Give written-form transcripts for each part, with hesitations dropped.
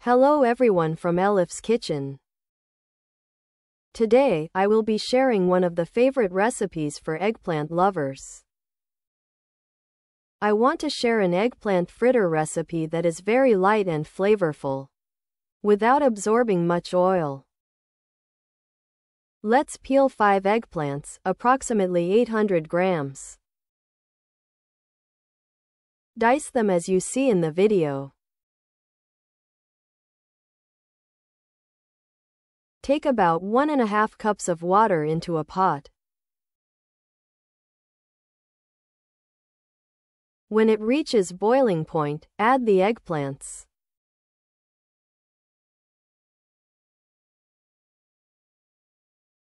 Hello everyone from Elif's Kitchen. Today, I will be sharing one of the favorite recipes for eggplant lovers. I want to share an eggplant fritter recipe that is very light and flavorful, without absorbing much oil. Let's peel 5 eggplants, approximately 800 grams. Dice them as you see in the video. Take about 1½ cups of water into a pot. When it reaches boiling point, add the eggplants.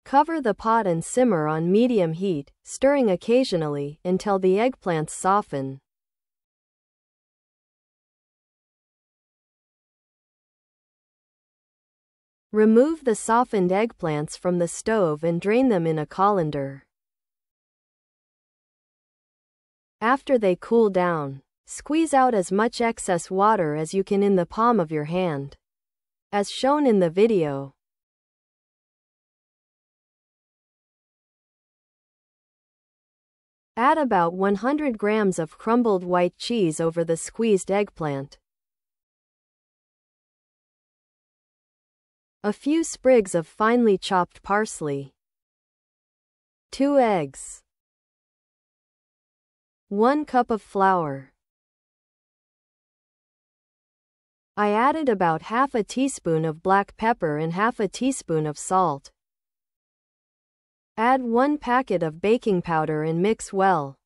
Cover the pot and simmer on medium heat, stirring occasionally until the eggplants soften. Remove the softened eggplants from the stove and drain them in a colander. After they cool down, squeeze out as much excess water as you can in the palm of your hand, as shown in the video. Add about 100 grams of crumbled white cheese over the squeezed eggplant. A few sprigs of finely chopped parsley. 2 eggs. 1 cup of flour. I added about half a teaspoon of black pepper and half a teaspoon of salt. Add 1 packet of baking powder and mix well.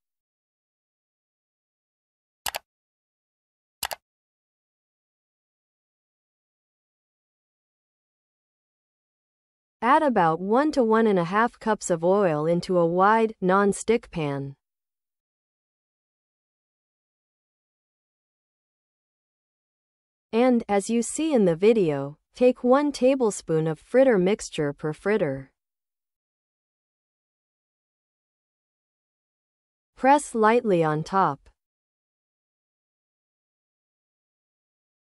Add about 1 to 1½ cups of oil into a wide, non-stick pan. And, as you see in the video, take 1 tablespoon of fritter mixture per fritter. Press lightly on top.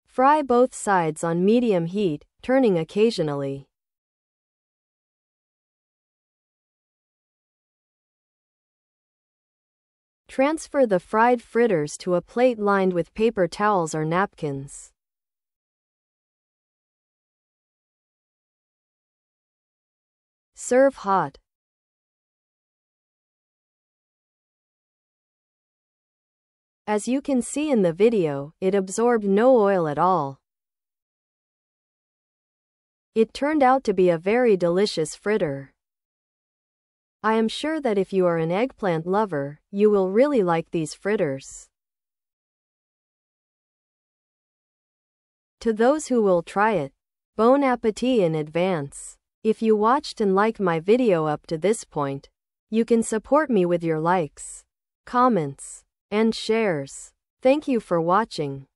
Fry both sides on medium heat, turning occasionally. Transfer the fried fritters to a plate lined with paper towels or napkins. Serve hot. As you can see in the video, it absorbed no oil at all. It turned out to be a very delicious fritter. I am sure that if you are an eggplant lover, you will really like these fritters. To those who will try it, bon appétit in advance. If you watched and liked my video up to this point, you can support me with your likes, comments, and shares. Thank you for watching.